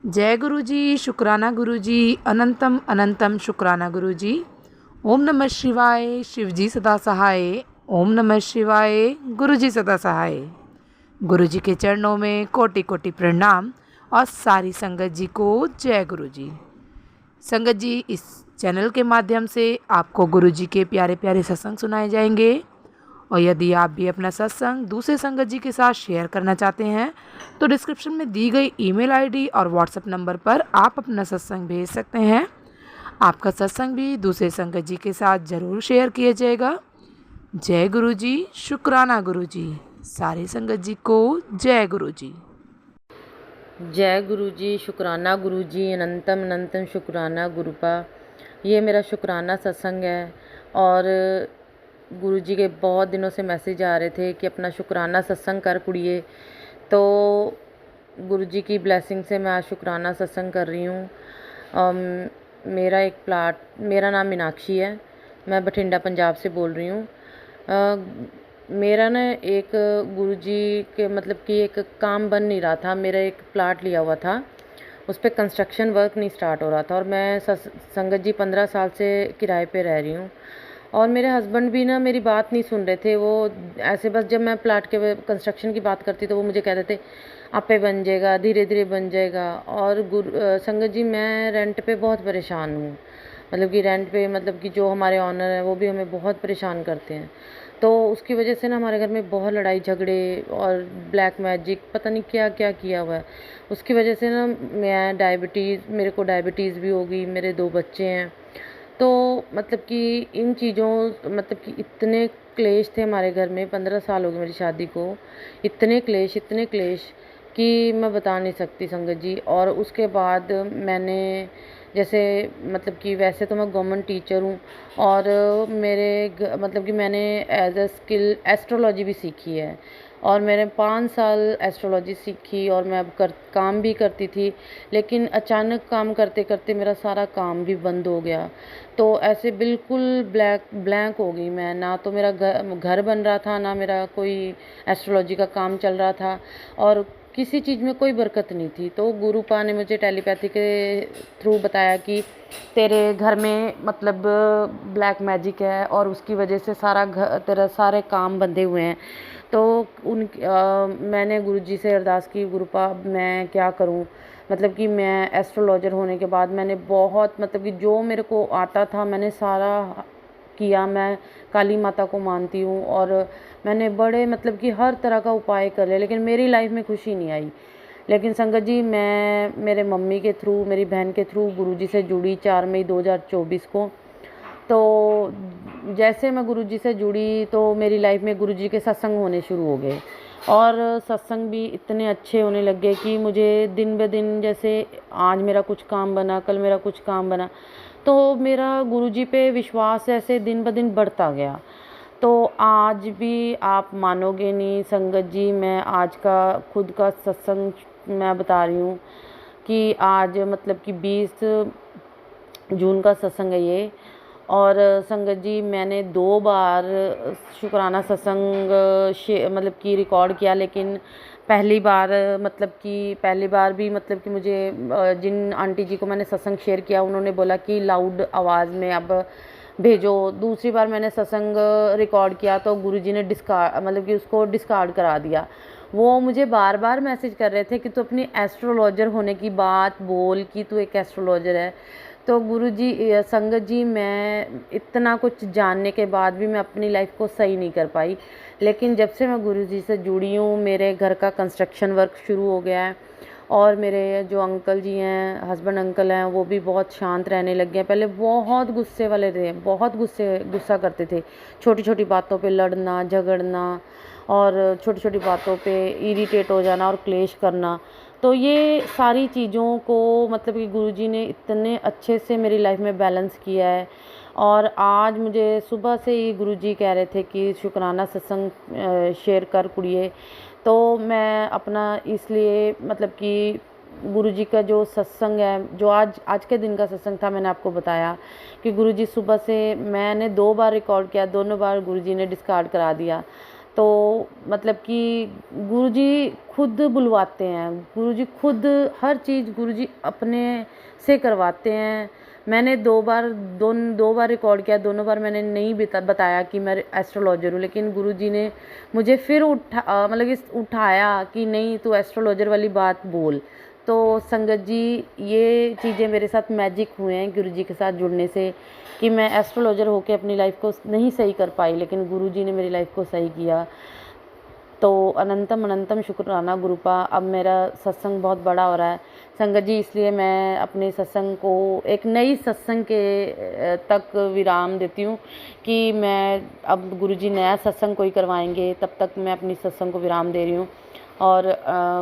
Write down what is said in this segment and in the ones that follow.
जय गुरु जी, शुक्राना गुरु जी, अनंतम अनंतम शुक्राना गुरु जी। ओम नमः शिवाय, शिव जी सदा सहाय। ओम नमः शिवाय, गुरु जी सदा सहाय। गुरु जी के चरणों में कोटि कोटि प्रणाम और सारी संगत जी को जय गुरु जी। संगत जी, इस चैनल के माध्यम से आपको गुरु जी के प्यारे प्यारे सत्संग सुनाए जाएंगे और यदि आप भी अपना सत्संग दूसरे संगत जी के साथ शेयर करना चाहते हैं तो डिस्क्रिप्शन में दी गई ईमेल आईडी और व्हाट्सएप नंबर पर आप अपना सत्संग भेज सकते हैं। आपका सत्संग भी दूसरे संगत जी के साथ ज़रूर शेयर किया जाएगा। जय गुरु जी, शुक्राना गुरु जी। सारी संगत जी को जय गुरु जी। जय गुरु जी, शुक्राना गुरु जी, अनंतम अनंतम शुक्राना गुरुपा। ये मेरा शुक्राना सत्संग है और गुरु जी के बहुत दिनों से मैसेज आ रहे थे कि अपना शुक्राना सत्संग कर कुड़िए। तो गुरु जी की ब्लेसिंग से मैं आज शुक्राना सत्संग कर रही हूँ। मेरा नाम मीनाक्षी है, मैं बठिंडा पंजाब से बोल रही हूँ। मेरा ना एक गुरु जी के मतलब कि एक काम बन नहीं रहा था। मेरा एक प्लाट लिया हुआ था, उस पर कंस्ट्रक्शन वर्क नहीं स्टार्ट हो रहा था और मैं संगत जी 15 साल से किराए पे रह रही हूँ और मेरे हस्बैंड भी ना मेरी बात नहीं सुन रहे थे। वो ऐसे बस जब मैं प्लाट के कंस्ट्रक्शन की बात करती तो वो मुझे कहते थे आपे बन जाएगा, धीरे धीरे बन जाएगा। और संगत जी मैं रेंट पे बहुत परेशान हूँ, मतलब कि रेंट पे मतलब कि जो हमारे ऑनर हैं वो भी हमें बहुत परेशान करते हैं। तो उसकी वजह से ना हमारे घर में बहुत लड़ाई झगड़े और ब्लैक मैजिक पता नहीं क्या क्या किया हुआ है। उसकी वजह से ना मेरे को डायबिटीज़ भी हो गई, मेरे 2 बच्चे हैं। तो मतलब कि इन चीज़ों मतलब कि इतने क्लेश थे हमारे घर में। 15 साल हो गए मेरी शादी को, इतने क्लेश कि मैं बता नहीं सकती संगत जी। और उसके बाद मैंने जैसे मतलब कि वैसे तो मैं गवर्नमेंट टीचर हूँ और मतलब कि मैंने एज अ स्किल एस्ट्रोलॉजी भी सीखी है और मैंने 5 साल एस्ट्रोलॉजी सीखी और मैं अब काम भी करती थी। लेकिन अचानक काम करते करते मेरा सारा काम भी बंद हो गया। तो ऐसे बिल्कुल ब्लैंक हो गई मैं, ना तो मेरा घर बन रहा था, ना मेरा कोई एस्ट्रोलॉजी का काम चल रहा था और किसी चीज़ में कोई बरकत नहीं थी। तो गुरुपा ने मुझे टेलीपैथी के थ्रू बताया कि तेरे घर में मतलब ब्लैक मैजिक है और उसकी वजह से तेरा सारे काम बंधे हुए हैं। तो मैंने गुरुजी से अरदास की, गुरुपा मैं क्या करूं। मतलब कि मैं एस्ट्रोलॉजर होने के बाद मैंने बहुत मतलब कि जो मेरे को आता था मैंने सारा किया। मैं काली माता को मानती हूँ और मैंने बड़े मतलब कि हर तरह का उपाय कर लिया, लेकिन मेरी लाइफ में खुशी नहीं आई। लेकिन संगत जी मैं मेरे मम्मी के थ्रू, मेरी बहन के थ्रू गुरुजी से जुड़ी 4 मई 2024 को। तो जैसे मैं गुरुजी से जुड़ी तो मेरी लाइफ में गुरुजी के सत्संग होने शुरू हो गए और सत्संग भी इतने अच्छे होने लग गए कि मुझे दिन ब दिन जैसे आज मेरा कुछ काम बना, कल मेरा कुछ काम बना, तो मेरा गुरुजी पे विश्वास ऐसे दिन ब दिन बढ़ता गया। तो आज भी आप मानोगे नहीं संगत जी, मैं आज का खुद का सत्संग मैं बता रही हूँ कि आज मतलब कि 20 जून का सत्संग है ये। और संगत जी मैंने 2 बार शुक्राना सत्संग मतलब कि रिकॉर्ड किया, लेकिन पहली बार भी मतलब कि मुझे जिन आंटी जी को मैंने सत्संग शेयर किया उन्होंने बोला कि लाउड आवाज़ में अब भेजो। दूसरी बार मैंने सत्संग रिकॉर्ड किया तो गुरुजी ने मतलब कि उसको डिस्कार्ड करा दिया। वो मुझे बार बार मैसेज कर रहे थे कि तू अपनी एस्ट्रोलॉजर होने की बात बोल कि तू एक एस्ट्रोलॉजर है। तो गुरुजी संगत जी मैं इतना कुछ जानने के बाद भी मैं अपनी लाइफ को सही नहीं कर पाई। लेकिन जब से मैं गुरुजी से जुड़ी हूँ मेरे घर का कंस्ट्रक्शन वर्क शुरू हो गया है और मेरे जो अंकल जी हैं, हस्बैंड अंकल हैं, वो भी बहुत शांत रहने लग गए हैं। पहले बहुत गुस्से वाले थे, बहुत गुस्सा करते थे, छोटी छोटी बातों पे लड़ना झगड़ना और छोटी छोटी बातों पे इरिटेट हो जाना और क्लेश करना। तो ये सारी चीज़ों को मतलब कि गुरुजी ने इतने अच्छे से मेरी लाइफ में बैलेंस किया है। और आज मुझे सुबह से ही गुरुजी कह रहे थे कि शुक्राना सत्संग शेयर कर कुड़िए। तो मैं अपना इसलिए मतलब कि गुरुजी का जो सत्संग है, जो आज के दिन का सत्संग था, मैंने आपको बताया कि गुरुजी सुबह से मैंने 2 बार रिकॉर्ड किया, दोनों बार गुरुजी ने डिस्कार्ड करा दिया। तो मतलब कि गुरुजी खुद बुलवाते हैं, गुरुजी खुद हर चीज़ गुरुजी अपने से करवाते हैं। मैंने दो बार रिकॉर्ड किया, दोनों बार मैंने नहीं बताया कि मैं एस्ट्रोलॉजर हूँ, लेकिन गुरुजी ने मुझे फिर मतलब कि उठाया कि नहीं तू एस्ट्रोलॉजर वाली बात बोल। तो संगत जी, ये चीज़ें मेरे साथ मैजिक हुए हैं गुरुजी के साथ जुड़ने से, कि मैं एस्ट्रोलॉजर होके अपनी लाइफ को नहीं सही कर पाई, लेकिन गुरुजी ने मेरी लाइफ को सही किया। तो अनंतम अनंतम शुक्राना गुरुपा। अब मेरा सत्संग बहुत बड़ा हो रहा है संगत जी, इसलिए मैं अपने सत्संग को एक नई सत्संग के तक विराम देती हूँ कि मैं अब गुरुजी नया सत्संग कोई करवाएंगे, तब तक मैं अपनी सत्संग को विराम दे रही हूँ। और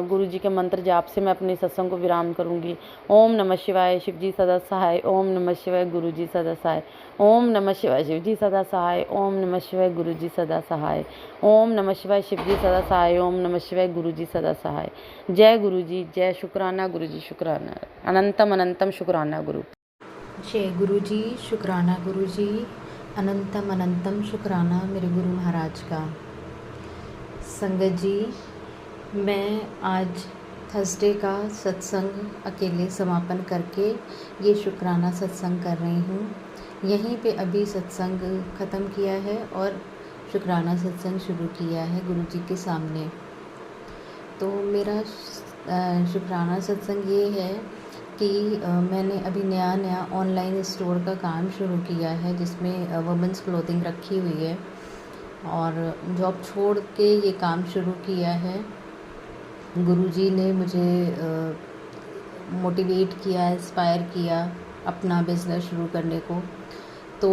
गुरुजी के मंत्र जाप से मैं अपने सत्संग को विराम करूँगी। ओम नमः शिवाय, शिवजी सदा सहाय। ओम नमः शिवाय, गुरुजी सदा सहाय। ओम नमः शिवाय, शिवजी सदा सहाय। ओम नमः शिवाय, गुरुजी सदा सहाय। ओम नमः शिवाय, शिवजी सदा सहाय। ओम नमः शिवाय, गुरुजी सदा सहाय। जय गुरुजी, जय शुक्राना गुरुजी, शुक्राना, अनंतम अनंतम शुक्राना गुरु। जय गुरुजी, शुक्राना गुरुजी, अनंतम अनंतम शुक्राना मेरे गुरु महाराज का। संगत जी, मैं आज थर्सडे का सत्संग अकेले समापन करके ये शुक्राना सत्संग कर रही हूँ। यहीं पे अभी सत्संग ख़त्म किया है और शुक्राना सत्संग शुरू किया है गुरुजी के सामने। तो मेरा शुक्राना सत्संग ये है कि मैंने अभी नया ऑनलाइन स्टोर का काम शुरू किया है, जिसमें वुमेंस क्लोथिंग रखी हुई है, और जॉब छोड़ के ये काम शुरू किया है। गुरुजी ने मुझे मोटिवेट किया, इंस्पायर किया अपना बिज़नेस शुरू करने को, तो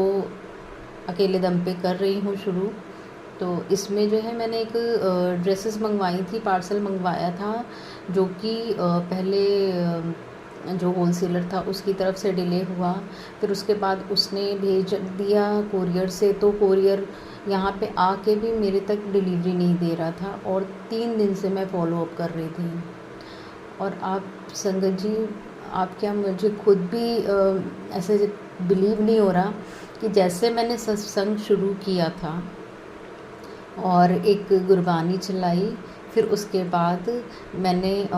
अकेले दम पे कर रही हूँ शुरू। तो इसमें जो है मैंने एक ड्रेसेस मंगवाई थी, पार्सल मंगवाया था, जो कि पहले जो होलसेलर था उसकी तरफ से डिले हुआ, फिर उसके बाद उसने भेज दिया कोरियर से, तो कोरियर यहाँ पे आके भी मेरे तक डिलीवरी नहीं दे रहा था, और 3 दिन से मैं फॉलो अप कर रही थी। और आप संगत जी, आप क्या, मुझे खुद भी ऐसे बिलीव नहीं हो रहा कि जैसे मैंने सत्संग शुरू किया था और एक गुरबानी चलाई, फिर उसके बाद मैंने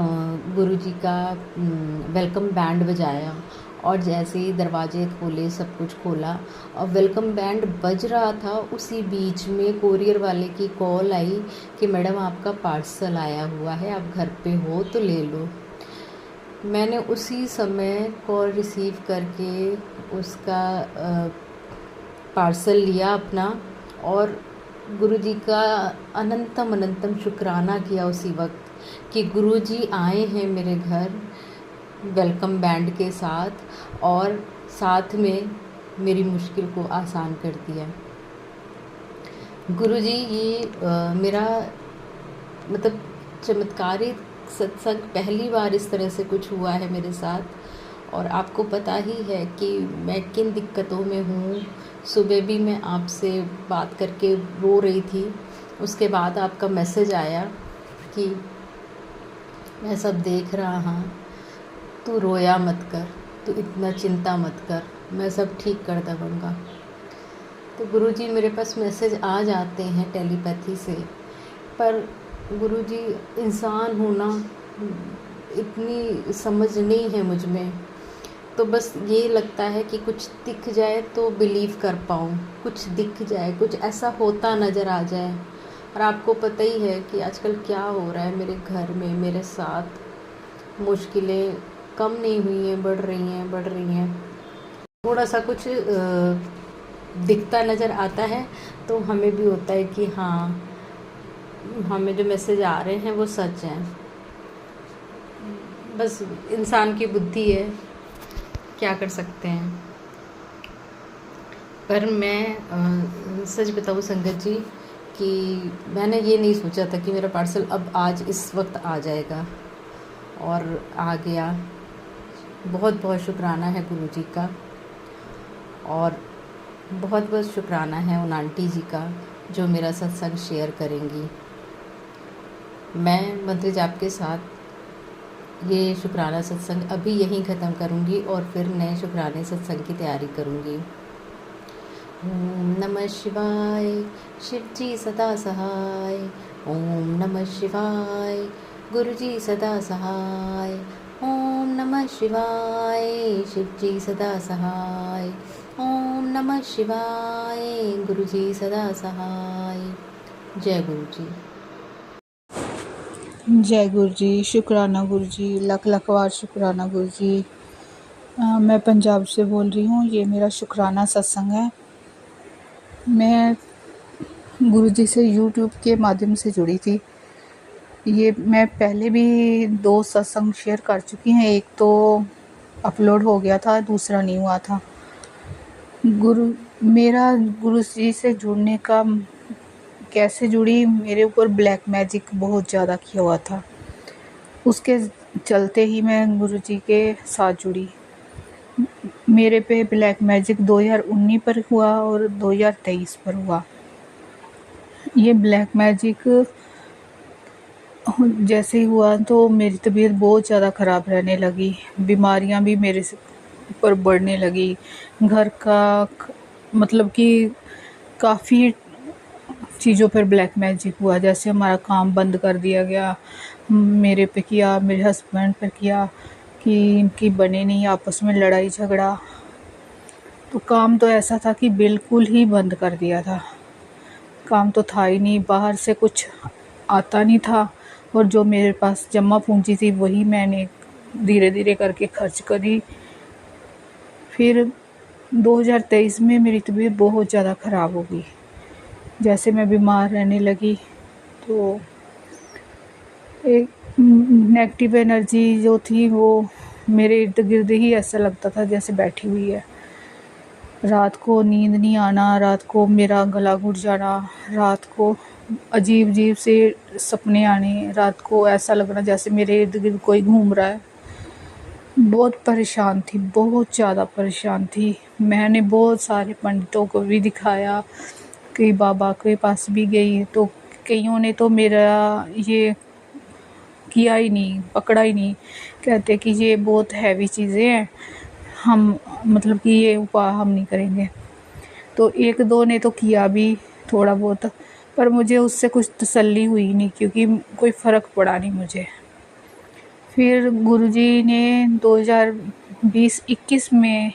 गुरुजी का वेलकम बैंड बजाया, और जैसे ही दरवाजे खोले, सब कुछ खोला और वेलकम बैंड बज रहा था, उसी बीच में कोरियर वाले की कॉल आई कि मैडम आपका पार्सल आया हुआ है, आप घर पे हो तो ले लो। मैंने उसी समय कॉल रिसीव करके उसका पार्सल लिया अपना, और गुरुजी का अनंतम अनंतम शुक्राना किया उसी वक्त कि गुरुजी आए हैं मेरे घर वेलकम बैंड के साथ, और साथ में मेरी मुश्किल को आसान कर दिया। गुरुजी, ये मेरा मतलब चमत्कारिक सत्संग पहली बार इस तरह से कुछ हुआ है मेरे साथ, और आपको पता ही है कि मैं किन दिक्कतों में हूँ। सुबह भी मैं आपसे बात करके रो रही थी, उसके बाद आपका मैसेज आया कि मैं सब देख रहा हूँ, तू रोया मत कर, तू इतना चिंता मत कर, मैं सब ठीक कर दूँगा। तो गुरुजी, मेरे पास मैसेज आ जाते हैं टेलीपैथी से, पर गुरुजी, इंसान हूँ ना, इतनी समझ नहीं है मुझ में, तो बस ये लगता है कि कुछ दिख जाए तो बिलीव कर पाऊँ, कुछ दिख जाए, कुछ ऐसा होता नज़र आ जाए। और आपको पता ही है कि आजकल क्या हो रहा है मेरे घर में, मेरे साथ मुश्किलें कम नहीं हुई हैं, बढ़ रही हैं। थोड़ा सा कुछ दिखता नज़र आता है तो हमें भी होता है कि हाँ, हमें जो मैसेज आ रहे हैं वो सच हैं। बस इंसान की बुद्धि है, क्या कर सकते हैं। पर मैं सच बताऊँ संगत जी कि मैंने ये नहीं सोचा था कि मेरा पार्सल अब आज इस वक्त आ जाएगा, और आ गया। बहुत बहुत शुक्राना है गुरुजी का, और बहुत बहुत शुक्राना है उन आंटी जी का जो मेरा सत्संग शेयर करेंगी। मैं मंत्र जाप के साथ ये शुक्राना सत्संग अभी यहीं ख़त्म करूँगी, और फिर नए शुक्राने सत्संग की तैयारी करूँगी। ओम नमः शिवाय। शिव जी सदा सहाय। ओम नमः शिवाय। गुरु जी सदा सहाय। ओम नमः शिवाय। शिव जी सदा सहाय। ओम नमः शिवाय। गुरु जी सदा सहाय। जय गुरु जी। जय गुरु जी। शुक्राना गुरु जी, लख लख बार शुक्राना गुरु जी। मैं पंजाब से बोल रही हूँ। ये मेरा शुक्राना सत्संग है। मैं गुरु जी से यूट्यूब के माध्यम से जुड़ी थी। ये मैं पहले भी 2 सत्संग शेयर कर चुकी हैं। एक तो अपलोड हो गया था, दूसरा नहीं हुआ था। मेरा गुरु जी से जुड़ने का कैसे जुड़ी, मेरे ऊपर ब्लैक मैजिक बहुत ज़्यादा किया हुआ था। उसके चलते ही मैं गुरु जी के साथ जुड़ी। मेरे पे ब्लैक मैजिक 2019 पर हुआ और 2023 पर हुआ। ये ब्लैक मैजिक जैसे ही हुआ तो मेरी तबीयत बहुत ज़्यादा ख़राब रहने लगी। बीमारियां भी मेरे से ऊपर बढ़ने लगी। घर का मतलब कि काफ़ी चीज़ों पर ब्लैक मैजिक हुआ। जैसे हमारा काम बंद कर दिया गया, मेरे पे किया, मेरे हस्बैंड पे किया कि इनकी बने नहीं, आपस में लड़ाई झगड़ा। तो काम तो ऐसा था कि बिल्कुल ही बंद कर दिया था। काम तो था ही नहीं, बाहर से कुछ आता नहीं था और जो मेरे पास जमा पूंजी थी वही मैंने धीरे धीरे करके खर्च करी। फिर 2023 में मेरी तबीयत बहुत ज़्यादा ख़राब हो गई। जैसे मैं बीमार रहने लगी तो एक नेगेटिव एनर्जी जो थी वो मेरे इर्द गिर्द ही ऐसा लगता था जैसे बैठी हुई है। रात को नींद नहीं आना, रात को मेरा गला घुट जाना, रात को अजीब अजीब से सपने आने, रात को ऐसा लगना जैसे मेरे इर्द गिर्द कोई घूम रहा है। बहुत परेशान थी, बहुत ज़्यादा परेशान थी। मैंने बहुत सारे पंडितों को भी दिखाया, कई बाबा के पास भी गई तो कईयों ने तो मेरा ये किया ही नहीं, पकड़ा ही नहीं। कहते कि ये बहुत हैवी चीज़ें हैं, हम मतलब कि ये उपाय हम नहीं करेंगे। तो 1-2 ने तो किया भी थोड़ा बहुत, पर मुझे उससे कुछ तसल्ली हुई नहीं क्योंकि कोई फ़र्क पड़ा नहीं मुझे। फिर गुरुजी ने 2020-21 में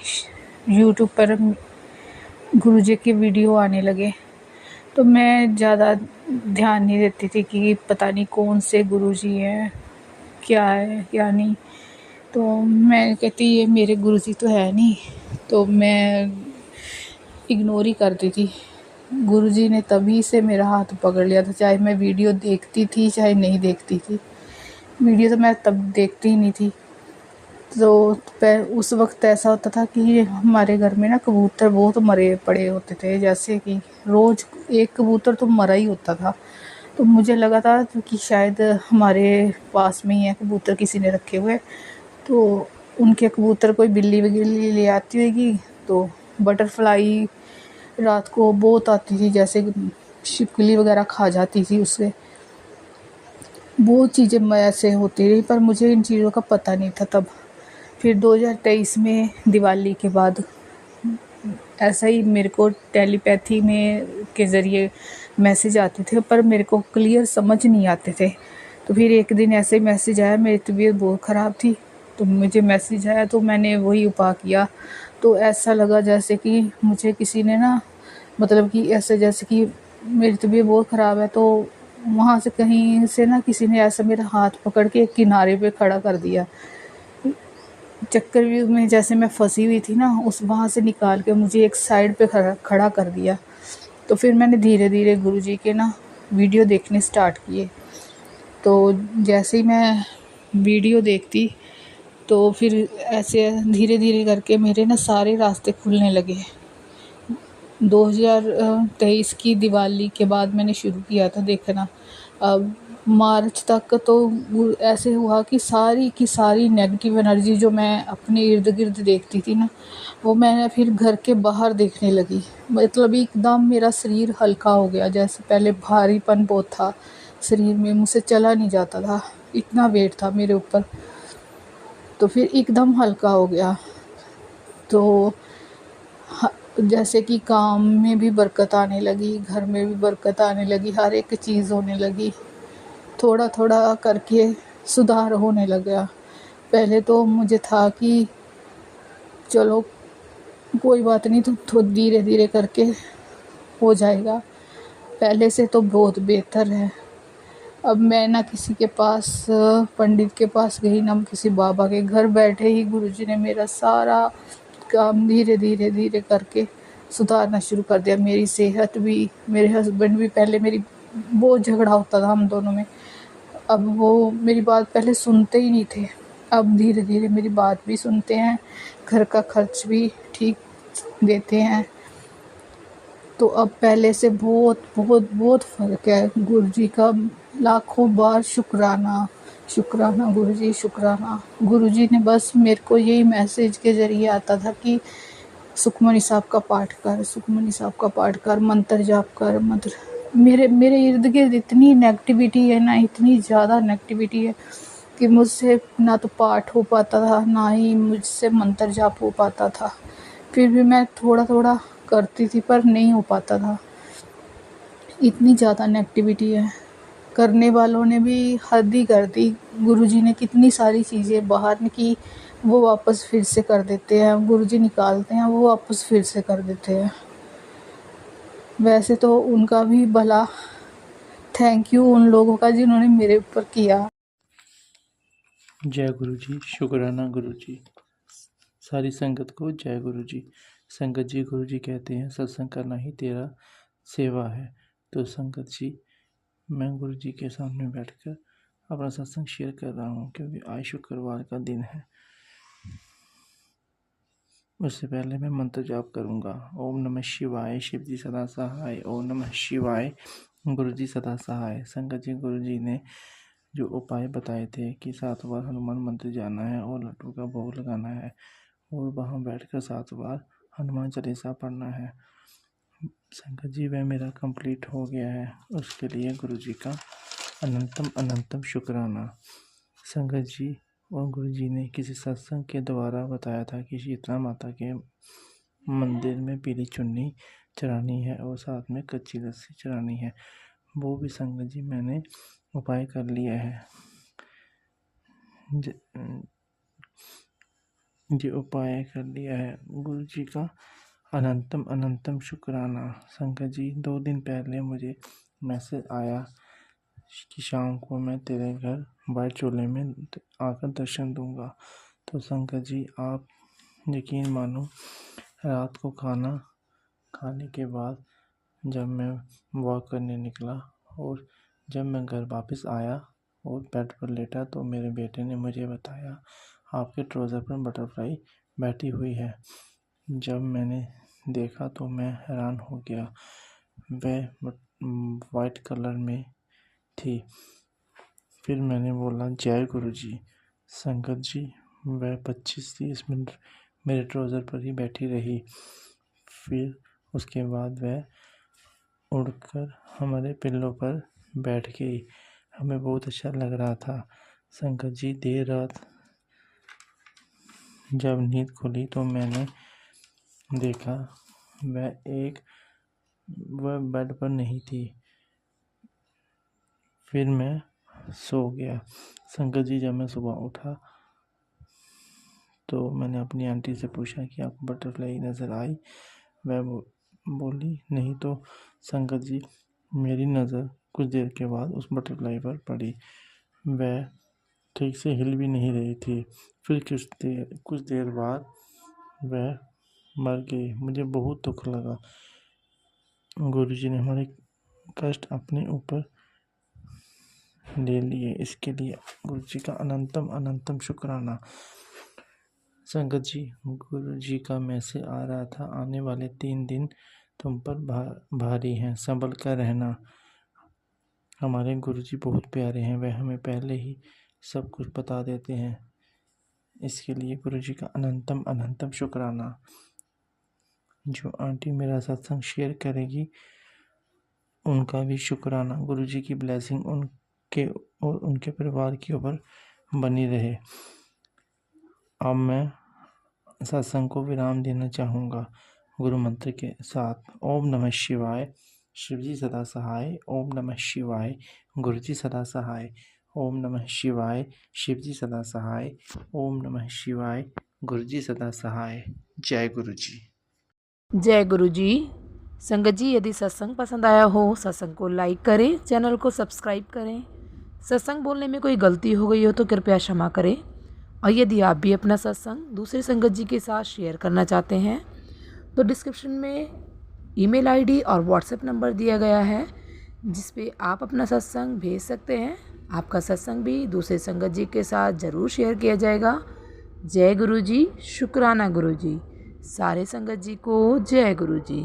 यूट्यूब पर गुरुजी के वीडियो आने लगे तो मैं ज़्यादा ध्यान नहीं देती थी कि पता नहीं कौन से गुरुजी हैं, क्या है क्या नहीं। तो मैं कहती ये मेरे गुरुजी तो है नहीं, तो मैं इग्नोर ही करती थी। गुरुजी ने तभी से मेरा हाथ पकड़ लिया था, चाहे मैं वीडियो देखती थी चाहे नहीं देखती थी। वीडियो तो मैं तब देखती ही नहीं थी। तो उस वक्त ऐसा होता था कि हमारे घर में ना कबूतर बहुत मरे पड़े होते थे, जैसे कि रोज़ एक कबूतर तो मरा ही होता था। तो मुझे लगा था कि शायद हमारे पास में ही है कबूतर, किसी ने रखे हुए, तो उनके कबूतर कोई बिल्ली वगैरह ले आती होगी। तो बटरफ्लाई रात को बहुत आती थी, जैसे छिपकली वगैरह खा जाती थी उससे। बहुत चीज़ें ऐसे होती रही पर मुझे इन चीज़ों का पता नहीं था तब। फिर 2023 में दिवाली के बाद ऐसा ही मेरे को टेलीपैथी में के ज़रिए मैसेज आते थे पर मेरे को क्लियर समझ नहीं आते थे। तो फिर एक दिन ऐसे ही मैसेज आया, मेरी तबीयत बहुत ख़राब थी तो मुझे मैसेज आया तो मैंने वही उपाय किया। तो ऐसा लगा जैसे कि मुझे किसी ने ना मतलब कि ऐसे जैसे कि मेरी तबीयत बहुत ख़राब है तो वहाँ से कहीं से ना किसी ने ऐसा मेरा हाथ पकड़ के एक किनारे पे खड़ा कर दिया। चक्कर में जैसे मैं फंसी हुई थी ना, उस वहाँ से निकाल के मुझे एक साइड पे खड़ा कर दिया। तो फिर मैंने धीरे धीरे गुरुजी के ना वीडियो देखने स्टार्ट किए। तो जैसे ही मैं वीडियो देखती तो फिर ऐसे धीरे धीरे करके मेरे ना सारे रास्ते खुलने लगे। 2023 की दिवाली के बाद मैंने शुरू किया था देखना। अब मार्च तक तो ऐसे हुआ कि सारी की सारी नेगेटिव एनर्जी जो मैं अपने इर्द गिर्द देखती थी ना, वो मैंने फिर घर के बाहर देखने लगी। मतलब एकदम मेरा शरीर हल्का हो गया। जैसे पहले भारीपन बहुत था शरीर में, मुझसे चला नहीं जाता था, इतना वेट था मेरे ऊपर, तो फिर एकदम हल्का हो गया। तो जैसे कि काम में भी बरकत आने लगी, घर में भी बरकत आने लगी, हर एक चीज़ होने लगी। थोड़ा थोड़ा करके सुधार होने लगा। पहले तो मुझे था कि चलो कोई बात नहीं, तो धीरे धीरे करके हो जाएगा। पहले से तो बहुत बेहतर है। अब मैं ना किसी के पास पंडित के पास गई, ना किसी बाबा के, घर बैठे ही गुरुजी ने मेरा सारा काम धीरे धीरे धीरे करके सुधारना शुरू कर दिया। मेरी सेहत भी, मेरे हस्बैंड भी, पहले मेरी बहुत झगड़ा होता था हम दोनों में। अब वो मेरी बात पहले सुनते ही नहीं थे, अब धीरे धीरे मेरी बात भी सुनते हैं, घर का खर्च भी ठीक देते हैं। तो अब पहले से बहुत बहुत बहुत फ़र्क है। गुरुजी का लाखों बार शुक्राना, शुक्राना गुरुजी, शुक्राना। गुरुजी ने बस मेरे को यही मैसेज के ज़रिए आता था कि सुखमनी साहब का पाठ कर, सुखमनी साहब का पाठ कर, मंत्र जाप कर। मंत्र मेरे मेरे इर्द गिर्द इतनी नेगेटिविटी है ना, इतनी ज़्यादा नेगेटिविटी है कि मुझसे ना तो पाठ हो पाता था, ना ही मुझसे मंत्र जाप हो पाता था। फिर भी मैं थोड़ा थोड़ा करती थी, पर नहीं हो पाता था। इतनी ज़्यादा नेगेटिविटी है, करने वालों ने भी हद ही कर दी। गुरुजी ने कितनी सारी चीज़ें बाहर की, वो वापस फिर से कर देते हैं। गुरुजी निकालते हैं, वो वापस फिर से कर देते हैं। वैसे तो उनका भी भला, थैंक यू उन लोगों का जिन्होंने मेरे ऊपर किया। जय गुरु जी, शुक्राना गुरु जी। सारी संगत को जय गुरु जी। संगत जी, गुरु जी कहते हैं सत्संग करना ही तेरा सेवा है। तो संगत जी, मैं गुरु जी के सामने बैठकर अपना सत्संग शेयर कर रहा हूँ, क्योंकि आज शुक्रवार का दिन है। उससे पहले मैं मंत्र जाप करूँगा। ओम नमः शिवाय, शिव जी सदा सहाय। ओम नमः शिवाय, गुरु जी सदा सहाय। संगत जी, गुरु जी ने जो उपाय बताए थे कि 7 बार हनुमान मंदिर जाना है और लड्डू का भोग लगाना है और वहाँ बैठकर 7 बार हनुमान चालीसा पढ़ना है। संगत जी, वह मेरा कंप्लीट हो गया है। उसके लिए गुरु जी का अनंतम अनंतम शुक्राना। संगत जी और गुरु जी ने किसी सत्संग के द्वारा बताया था कि शीतला माता के मंदिर में पीली चुन्नी चढ़ानी है और साथ में कच्ची लस्सी चढ़ानी है। वो भी संगत जी मैंने उपाय कर लिया है। जो उपाय कर लिया है। गुरु जी का अनंतम अनंतम शुक्राना। संगत जी, 2 दिन पहले मुझे मैसेज आया कि शाम को मैं तेरे घर वाइट चोले में आकर दर्शन दूंगा। तो संगत जी, आप यकीन मानो, रात को खाना खाने के बाद जब मैं वॉक करने निकला और जब मैं घर वापस आया और बेड पर लेटा, तो मेरे बेटे ने मुझे बताया आपके ट्राउज़र पर बटरफ्लाई बैठी हुई है। जब मैंने देखा तो मैं हैरान हो गया। वह वाइट कलर में थी। फिर मैंने बोला जय गुरु जी। संगत जी, वह 25-30 मिनट मेरे ट्राउज़र पर ही बैठी रही। फिर उसके बाद वह उड़कर हमारे पिल्लों पर बैठ गई। हमें बहुत अच्छा लग रहा था। संगत जी, देर रात जब नींद खुली तो मैंने देखा वह बेड पर नहीं थी। फिर मैं सो गया। संगत जी, जब मैं सुबह उठा तो मैंने अपनी आंटी से पूछा कि आपको बटरफ्लाई नज़र आई? वह बोली नहीं। तो संगत जी, मेरी नज़र कुछ देर के बाद उस बटरफ्लाई पर पड़ी। वह ठीक से हिल भी नहीं रही थी। फिर कुछ देर बाद वह मर गई। मुझे बहुत दुख लगा। गुरुजी ने हमारे कष्ट अपने ऊपर ले लिए। इसके लिए गुरुजी का अनंतम अनंतम शुक्राना। संगत जी, गुरुजी का मैसेज आ रहा था, आने वाले 3 दिन तुम पर भारी हैं, संभल कर रहना। हमारे गुरुजी बहुत प्यारे हैं, वह हमें पहले ही सब कुछ बता देते हैं। इसके लिए गुरुजी का अनंतम अनंतम शुक्राना। जो आंटी मेरा सत्संग शेयर करेगी उनका भी शुक्राना। गुरुजी की ब्लेसिंग उनके और उनके परिवार के ऊपर बनी रहे। अब मैं सत्संग को विराम देना चाहूँगा। गुरु मंत्र के साथ ओम नमः शिवाय, शिवजी सदा सहाय। ओम नमः शिवाय, गुरुजी सदा सहाय। ओम नमः शिवाय, शिवजी सदा सहाय। ओम नमः शिवाय, गुरुजी सदा सहाय। जय गुरु जी। जय गुरु जी। संगत जी, यदि सत्संग पसंद आया हो, सत्संग को लाइक करें, चैनल को सब्सक्राइब करें। सत्संग बोलने में कोई गलती हो गई हो तो कृपया क्षमा करें। और यदि आप भी अपना सत्संग दूसरे संगत जी के साथ शेयर करना चाहते हैं तो डिस्क्रिप्शन में ईमेल आईडी और व्हाट्सएप नंबर दिया गया है, जिस पे आप अपना सत्संग भेज सकते हैं। आपका सत्संग भी दूसरे संगत जी के साथ ज़रूर शेयर किया जाएगा। जय गुरु जी, शुक्राना गुरु जी। सारे संगत जी को जय गुरु जी।